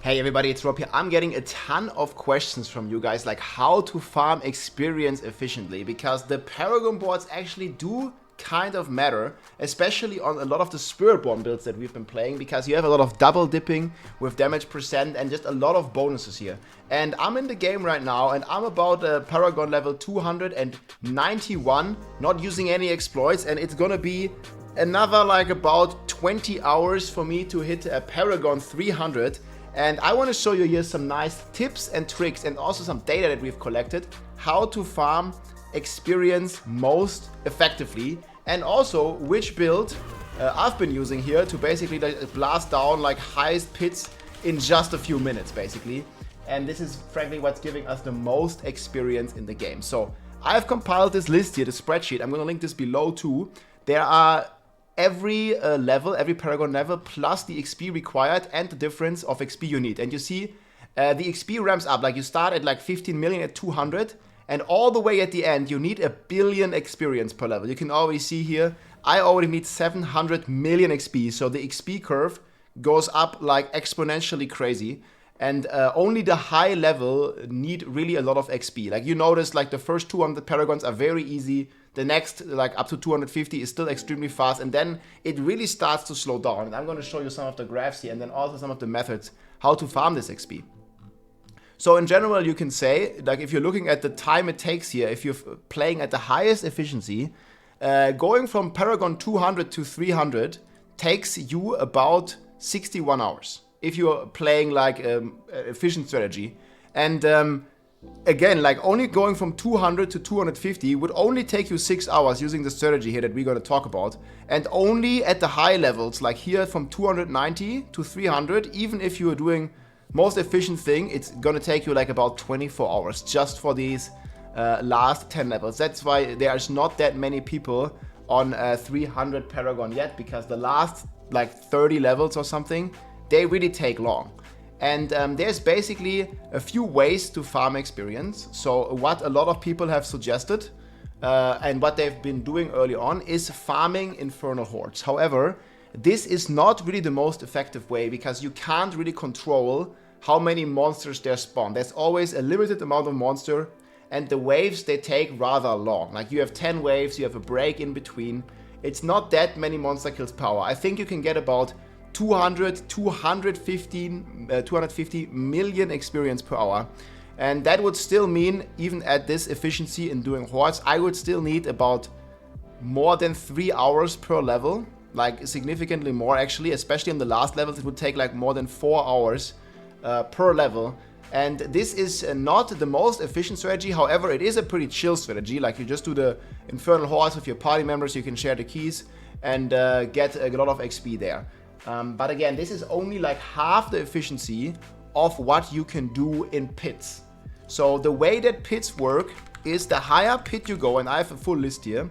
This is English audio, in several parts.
Hey everybody, it's Rob here. I'm getting a ton of questions from you guys, like how to farm experience efficiently, because the Paragon boards actually do kind of matter, especially on a lot of the Spiritborn builds that we've been playing, because you have a lot of double dipping with damage percent and just a lot of bonuses here. And I'm in the game right now and I'm about Paragon level 291, not using any exploits, and it's gonna be another like about 20 hours for me to hit a Paragon 300. And I want to show you here some nice tips and tricks and also some data that we've collected, how to farm experience most effectively, and also which build I've been using here to basically blast down like highest pits in just a few minutes basically. And this is frankly what's giving us the most experience in the game. So I've compiled this list here, the spreadsheet. I'm going to link this below too. There are every level, every Paragon level, plus the XP required and the difference of XP you need. And you see the XP ramps up, like you start at like 15 million at 200, and all the way at the end you need 1 billion experience per level. You can already see here, I already need 700 million XP, so the XP curve goes up like exponentially crazy. And only the high level need really a lot of XP. Like you notice, like the first 200 Paragons are very easy. The next, like up to 250, is still extremely fast. And then it really starts to slow down. And I'm going to show you some of the graphs here and then also some of the methods how to farm this XP. So in general, you can say, like if you're looking at the time it takes here, if you're playing at the highest efficiency, going from Paragon 200 to 300 takes you about 61 hours. If you're playing like efficient strategy. And again, like only going from 200 to 250 would only take you 6 hours using the strategy here that we're going to talk about. And only at the high levels, like here from 290 to 300, even if you are doing most efficient thing, it's going to take you like about 24 hours just for these last 10 levels. That's why there's not that many people on 300 Paragon yet, because the last like 30 levels or something, they really take long. And there's basically a few ways to farm experience. So what a lot of people have suggested and what they've been doing early on is farming Infernal Hordes. However, this is not really the most effective way, because you can't really control how many monsters there spawn. There's always a limited amount of monster, and the waves, they take rather long. Like you have 10 waves, you have a break in between. It's not that many monster kills per hour. I think you can get about 250 million experience per hour. And that would still mean, even at this efficiency in doing hordes, I would still need about more than 3 hours per level. Like significantly more actually, especially on the last levels, it would take like more than 4 hours per level. And this is not the most efficient strategy. However, it is a pretty chill strategy. Like you just do the Infernal Hordes with your party members, you can share the keys and get a lot of XP there. But again, this is only like half the efficiency of what you can do in pits. So the way that pits work is the higher pit you go, and I have a full list here,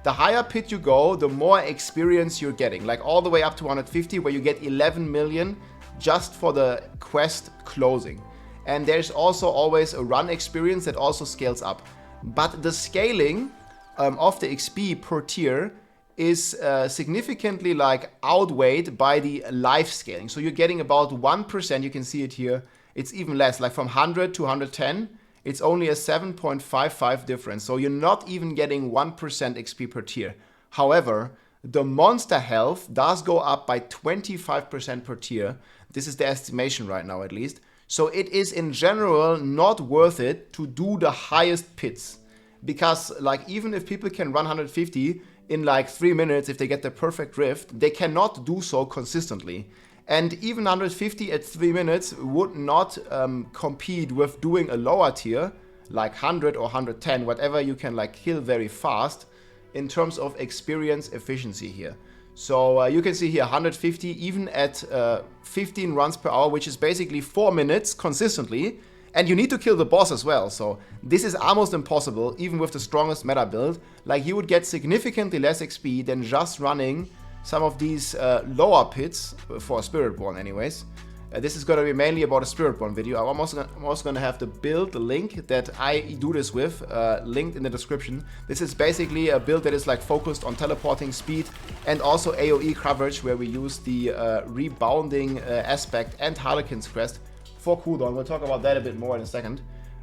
the higher pit you go, the more experience you're getting, like all the way up to 150, where you get 11 million just for the quest closing. And there's also always a run experience that also scales up. But the scaling of the XP per tier is significantly like outweighed by the life scaling. So you're getting about 1%, you can see it here, it's even less, like from 100 to 110, it's only a 7.55 difference. So you're not even getting 1% XP per tier. However, the monster health does go up by 25% per tier. This is the estimation right now at least. So it is in general not worth it to do the highest pits. Because like even if people can run 150, in like 3 minutes, if they get the perfect rift, they cannot do so consistently. And even 150 at 3 minutes would not compete with doing a lower tier, like 100 or 110, whatever you can like kill very fast in terms of experience efficiency here. So you can see here 150 even at 15 runs per hour, which is basically 4 minutes consistently. And you need to kill the boss as well, so this is almost impossible, even with the strongest meta build. Like you would get significantly less XP than just running some of these lower pits, for Spiritborn anyways. This is going to be mainly about a Spiritborn video. I'm also going to have the build link that I do this with, linked in the description. This is basically a build that is like focused on teleporting speed and also AoE coverage, where we use the rebounding aspect and Harlequin's Crest for cooldown. We'll talk about that a bit more in a second.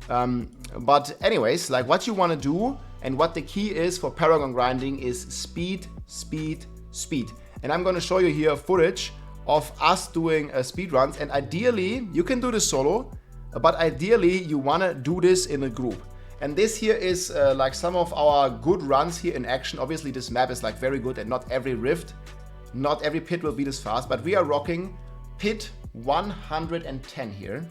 But anyways, like what you want to do and what the key is for Paragon grinding is speed, speed, speed. And I'm going to show you here footage of us doing speed runs. And ideally, you can do this solo, but ideally you want to do this in a group. And this here is like some of our good runs here in action. Obviously this map is like very good and not every rift, not every pit will be this fast, but we are rocking pit 110 here.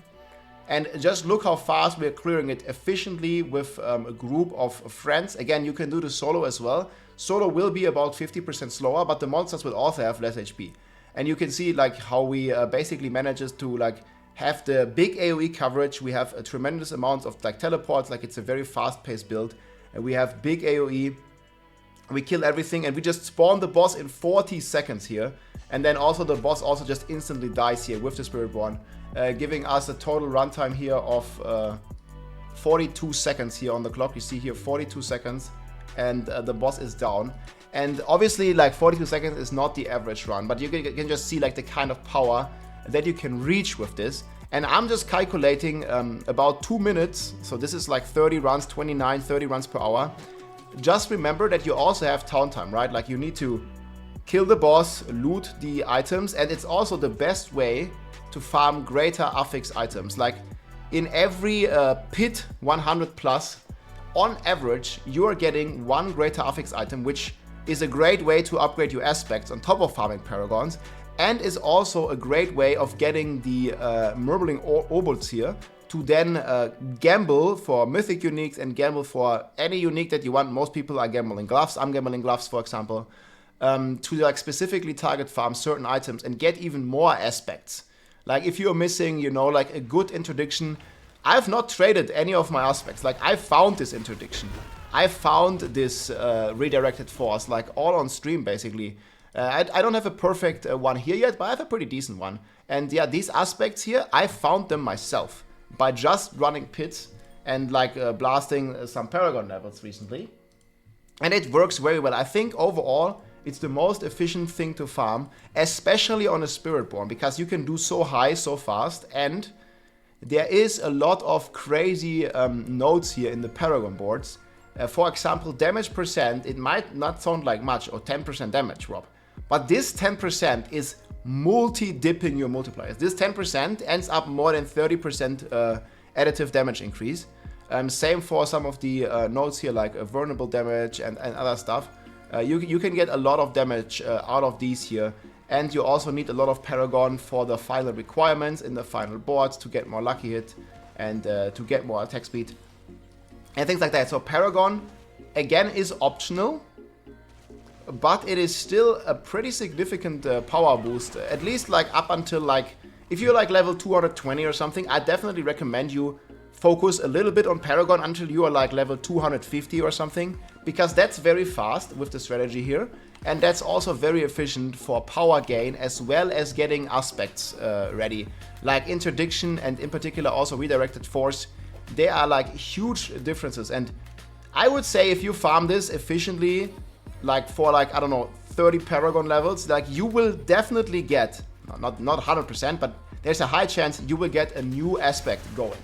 And just look how fast we're clearing it efficiently with a group of friends. Again, you can do the solo as well. Solo will be about 50% slower, but the monsters will also have less HP. And you can see like how we basically manages to like have the big AoE coverage. We have a tremendous amount of like teleports, like it's a very fast-paced build. And we have big AoE. We kill everything and we just spawn the boss in 40 seconds here. And then also the boss also just instantly dies here with the Spiritborn, giving us a total runtime here of 42 seconds here on the clock. You see here 42 seconds and the boss is down. And obviously like 42 seconds is not the average run, but you can just see like the kind of power that you can reach with this. And I'm just calculating about 2 minutes. So this is like 30 runs, 29, 30 runs per hour. Just remember that you also have town time, right? Like you need to kill the boss, loot the items, and it's also the best way to farm greater affix items. Like in every pit 100 plus, on average, you are getting one greater affix item, which is a great way to upgrade your aspects on top of farming paragons, and is also a great way of getting the Murmuring Obols here to then gamble for mythic uniques and gamble for any unique that you want. Most people are gambling gloves. I'm gambling gloves, for example, to like specifically target farm certain items and get even more aspects. Like if you're missing, you know, like a good interdiction, I've not traded any of my aspects. Like I found this interdiction. I found this redirected force, like all on stream basically. I don't have a perfect one here yet, but I have a pretty decent one. And yeah, these aspects here, I found them myself by just running pits and like blasting some Paragon levels recently. And it works very well. I think overall, it's the most efficient thing to farm, especially on a Spiritborn, because you can do so high, so fast, and there is a lot of crazy nodes here in the Paragon boards. For example, damage percent, it might not sound like much, or 10% damage, Rob, but this 10% is multi-dipping your multipliers. This 10% ends up more than 30% additive damage increase. Same for some of the nodes here, like vulnerable damage and other stuff. You can get a lot of damage out of these here, and you also need a lot of Paragon for the final requirements in the final boards to get more lucky hit and to get more attack speed and things like that. So Paragon again is optional, but it is still a pretty significant power boost, at least like up until like, if you're like level 220 or something, I definitely recommend you focus a little bit on Paragon until you are like level 250 or something, because that's very fast with the strategy here, and that's also very efficient for power gain as well as getting aspects ready, like interdiction and in particular also redirected force. They are like huge differences, and I would say if you farm this efficiently, like for like, I don't know, 30 Paragon levels, like you will definitely get, not 100%, but there's a high chance you will get a new aspect going.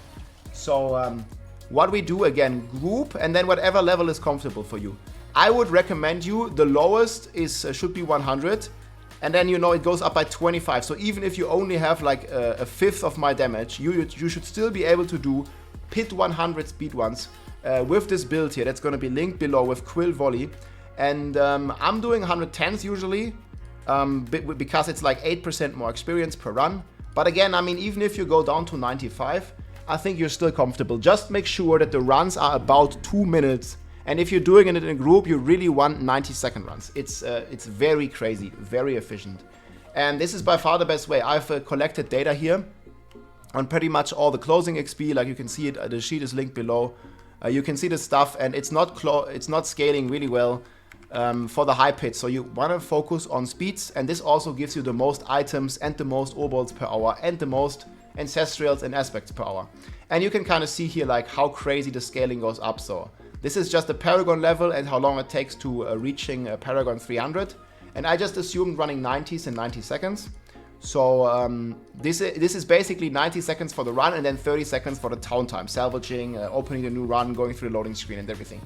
So what we do again, group, and then whatever level is comfortable for you. I would recommend you, the lowest is should be 100, and then you know it goes up by 25. So even if you only have like a fifth of my damage, you should still be able to do pit 100 speed ones with this build here. That's going to be linked below with Quill Volley. And I'm doing 110s usually because it's like 8% more experience per run. But again, I mean, even if you go down to 95, I think you're still comfortable. Just make sure that the runs are about 2 minutes. And if you're doing it in a group, you really want 90-second runs. It's very crazy, very efficient. And this is by far the best way. I've collected data here on pretty much all the closing XP. Like you can see it, the sheet is linked below. You can see the stuff, and it's not scaling really well for the high pits. So you want to focus on speeds, and this also gives you the most items and the most obols per hour and the most ancestrals and aspects per hour. And you can kind of see here like how crazy the scaling goes up. So this is just the Paragon level and how long it takes to reaching Paragon 300. And I just assumed running 90s in 90 seconds. So this is basically 90 seconds for the run and then 30 seconds for the town time, salvaging, opening a new run, going through the loading screen and everything.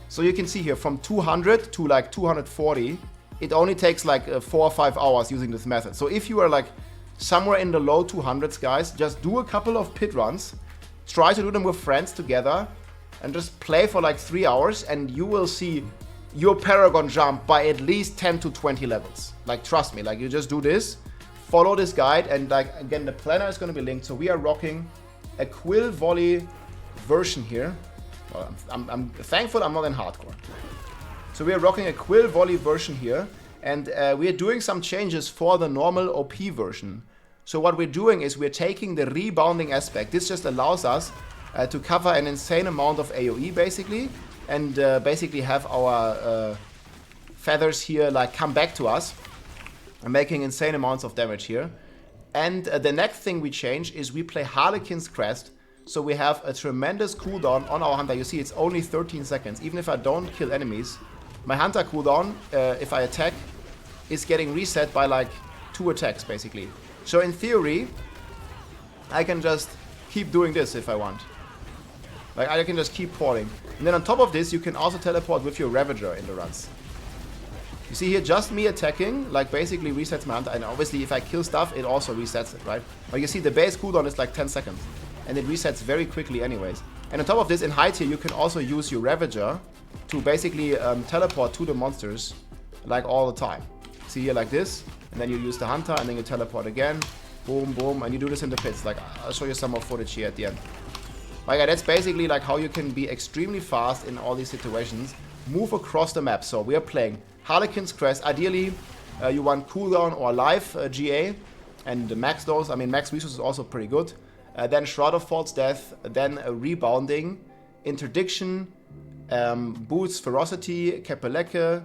So you can see here from 200 to like 240, it only takes like 4 or 5 hours using this method. So if you are like somewhere in the low 200s, guys, just do a couple of pit runs, try to do them with friends together, and just play for like 3 hours, and you will see your Paragon jump by at least 10 to 20 levels. Like, trust me, like you just do this, follow this guide, and like again, the planner is going to be linked. So we are rocking a quill volley version here. Well, I'm thankful I'm not in hardcore. So we are rocking a quill volley version here, and we are doing some changes for the normal OP version. So what we're doing is we're taking the rebounding aspect. This just allows us to cover an insane amount of AoE basically, and basically have our feathers here like come back to us and making insane amounts of damage here. And the next thing we change is we play Harlequin's Crest. So we have a tremendous cooldown on our Hunter. You see it's only 13 seconds. Even if I don't kill enemies, my Hunter cooldown, if I attack, is getting reset by like 2 attacks basically. So in theory, I can just keep doing this if I want. Like I can just keep porting. And then on top of this, you can also teleport with your Ravager in the runs. You see here, just me attacking, like basically resets my Hunter. And obviously if I kill stuff, it also resets it, right? But you see the base cooldown is like 10 seconds. And it resets very quickly anyways. And on top of this, in high tier, you can also use your Ravager to basically teleport to the monsters like all the time. See here like this, and then you use the Hunter, and then you teleport again. Boom, boom, and you do this in the pits. Like, I'll show you some more footage here at the end. Like, that's basically like how you can be extremely fast in all these situations. Move across the map. So we are playing Harlequin's Crest. Ideally, you want cooldown or life GA, and max those. I mean, max resources is also pretty good. Then Shroud of False Death, then Rebounding, Interdiction, Boots Ferocity, Kepelecke,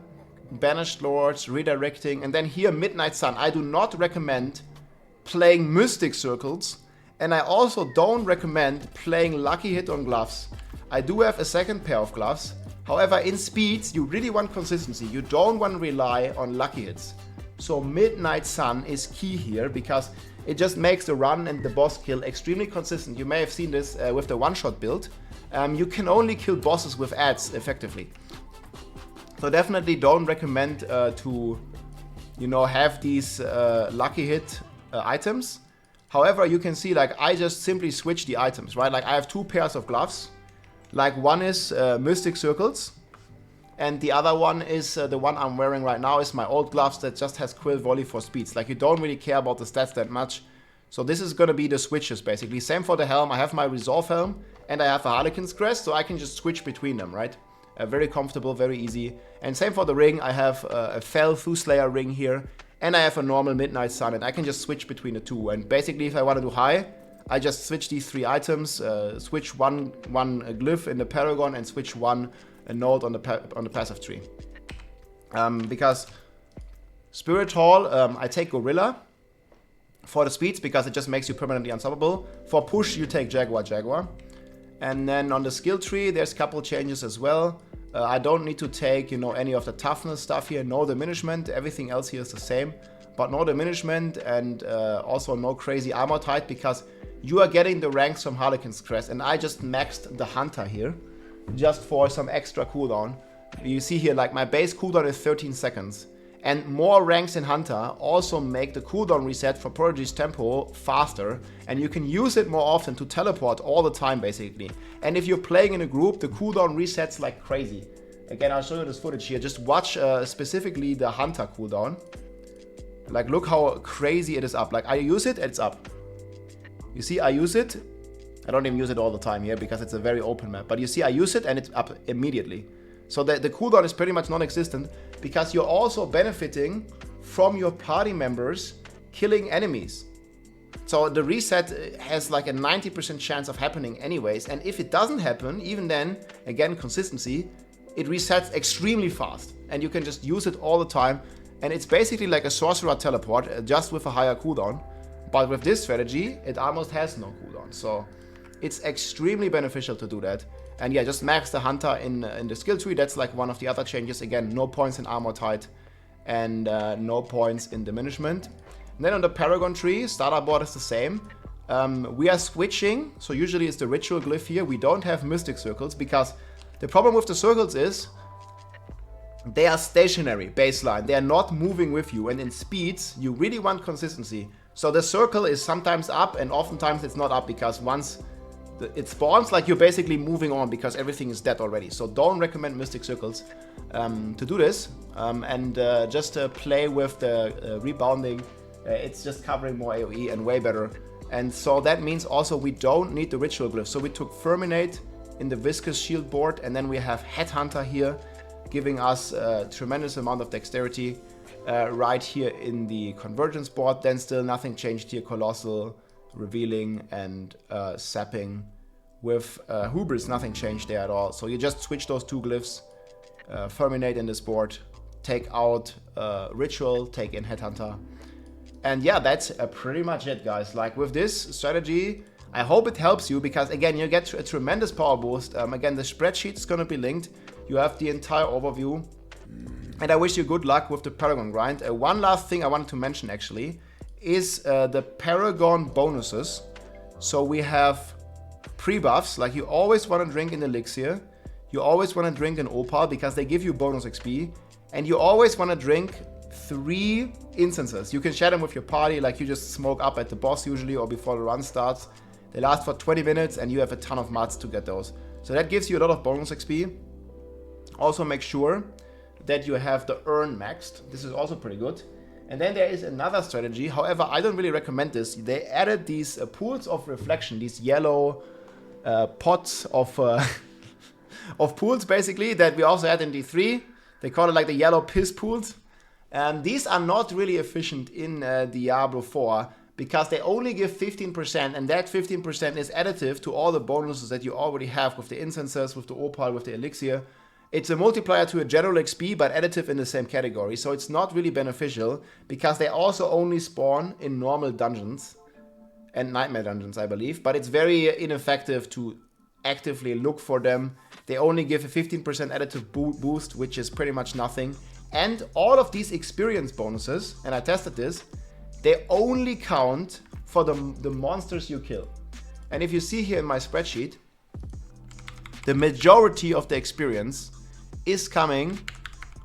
Banished Lords, Redirecting, and then here Midnight Sun. I do not recommend playing Mystic Circles, and I also don't recommend playing Lucky Hit on gloves. I do have a second pair of gloves. However, in speeds, you really want consistency. You don't want to rely on lucky hits. So Midnight Sun is key here because it just makes the run and the boss kill extremely consistent. You may have seen this with the one-shot build. You can only kill bosses with ads effectively. So definitely don't recommend to, you know, have these lucky hit items. However, you can see like I just simply switch the items, right? Like I have 2 pairs of gloves. Like one is Mystic Circles, and the other one is the one I'm wearing right now is my old gloves that just has Quill Volley for speeds. Like you don't really care about the stats that much. So this is going to be the switches basically. Same for the helm. I have my Resolve helm and I have a Harlequin's Crest, so I can just switch between them, right? Very comfortable, very easy. And same for the ring. I have a Fell Thuslayer ring here, and I have a normal Midnight Sun, and I can just switch between the two. And basically, if I want to do high, I just switch these 3 items, switch one glyph in the Paragon, and switch one node on the passive tree. Because Spirit Hall, I take Gorilla for the speeds because it just makes you permanently unstoppable. For push, you take Jaguar. And then on the skill tree, there's a couple changes as well. I don't need to take, you know, any of the toughness stuff here. No diminishment. Everything else here is the same. But no diminishment and also no crazy armor type because you are getting the ranks from Harlequin's Crest. And I just maxed the Hunter here just for some extra cooldown. You see here, like my base cooldown is 13 seconds. And more ranks in Hunter also make the cooldown reset for Prodigy's tempo faster, and you can use it more often to teleport all the time basically. And if you're playing in a group, the cooldown resets like crazy. Again, I'll show you this footage here. Just watch specifically the Hunter cooldown. Like look how crazy it is up. Like I use it, it's up. You see, I use it. I don't even use it all the time here because it's a very open map. But you see, I use it and it's up immediately. So the cooldown is pretty much non-existent because you're also benefiting from your party members killing enemies. So the reset has like a 90% chance of happening anyways. And if it doesn't happen, even then, again, consistency, it resets extremely fast. And you can just use it all the time. And it's basically like a sorcerer teleport, just with a higher cooldown. But with this strategy, it almost has no cooldown. So it's extremely beneficial to do that. And yeah, just max the Hunter in the skill tree. That's like one of the other changes. Again, no points in armor tight and no points in diminishment. And then on the Paragon tree, starter board is the same. We are switching, so usually it's the ritual glyph here. We don't have mystic circles because the problem with the circles is they are stationary, baseline. They are not moving with you, and in speeds, you really want consistency. So the circle is sometimes up, and oftentimes it's not up because once it spawns, like you're basically moving on because everything is dead already. So don't recommend mystic circles to do this, and just play with the rebounding. It's just covering more AoE and way better. And so that means also we don't need the ritual glyph. So we took Ferminate in the viscous shield board, and then we have Headhunter here, giving us a tremendous amount of dexterity right here in the convergence board. Then still nothing changed here. Colossal, Revealing, and Sapping. With Hubris, nothing changed there at all. So you just switch those two glyphs, Ferminate in this board, take out Ritual, take in Headhunter. And yeah, that's pretty much it, guys. Like with this strategy, I hope it helps you because again, you get a tremendous power boost. Again, the spreadsheet is going to be linked. You have the entire overview, and I wish you good luck with the Paragon grind. One last thing I wanted to mention actually is the Paragon bonuses. So we have pre-buffs, like you always want to drink an elixir, you always want to drink an opal because they give you bonus XP, and you always want to drink 3 incenses. You can share them with your party, like you just smoke up at the boss usually or before the run starts. They last for 20 minutes and you have a ton of mats to get those. So that gives you a lot of bonus XP. Also make sure that you have the urn maxed. This is also pretty good. And then there is another strategy. However, I don't really recommend this. They added these pools of reflection, these yellow pots of pools basically that we also had in D3. They call it like the yellow piss pools. And these are not really efficient in Diablo 4 because they only give 15%, and that 15% is additive to all the bonuses that you already have with the incenses, with the opal, with the elixir. It's a multiplier to a general XP, but additive in the same category. So it's not really beneficial because they also only spawn in normal dungeons and nightmare dungeons, I believe. But it's very ineffective to actively look for them. They only give a 15% additive boost, which is pretty much nothing. And all of these experience bonuses, and I tested this, they only count for the monsters you kill. And if you see here in my spreadsheet, the majority of the experience is coming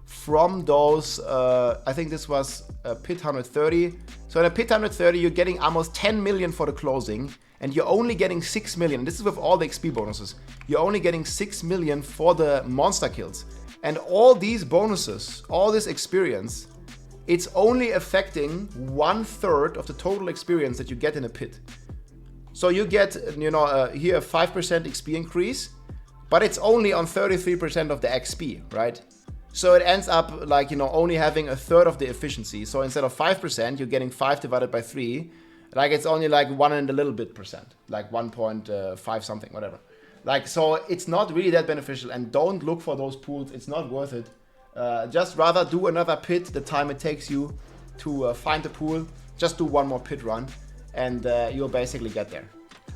from those, I think this was Pit 130. So in a Pit 130, you're getting almost 10 million for the closing, and you're only getting 6 million. This is with all the XP bonuses. You're only getting 6 million for the monster kills. And all these bonuses, all this experience, it's only affecting 1/3 of the total experience that you get in a pit. So you get, here a 5% XP increase, but it's only on 33% of the XP, right? So it ends up like, only having 1/3 of the efficiency. So instead of 5%, you're getting 5 divided by 3. Like it's only like 1 and a little bit percent, like 1.5 something, whatever. Like, so it's not really that beneficial, and don't look for those pools. It's not worth it. Just rather do another pit the time it takes you to find the pool. Just do one more pit run and you'll basically get there.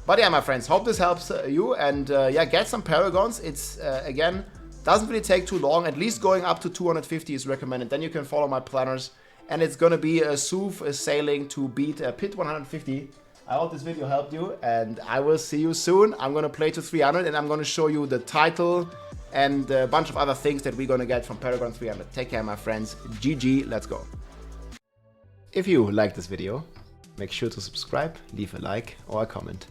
But yeah, my friends, hope this helps you, and yeah, get some Paragons. It's, again, doesn't really take too long. At least going up to 250 is recommended. Then you can follow my planners, and it's gonna be a smooth sailing to beat Pit 150. I hope this video helped you, and I will see you soon. I'm gonna play to 300, and I'm gonna show you the title and a bunch of other things that we're gonna get from Paragon 300. Take care, my friends. GG, let's go. If you liked this video, make sure to subscribe, leave a like or a comment.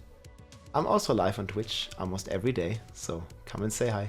I'm also live on Twitch almost every day, so come and say hi.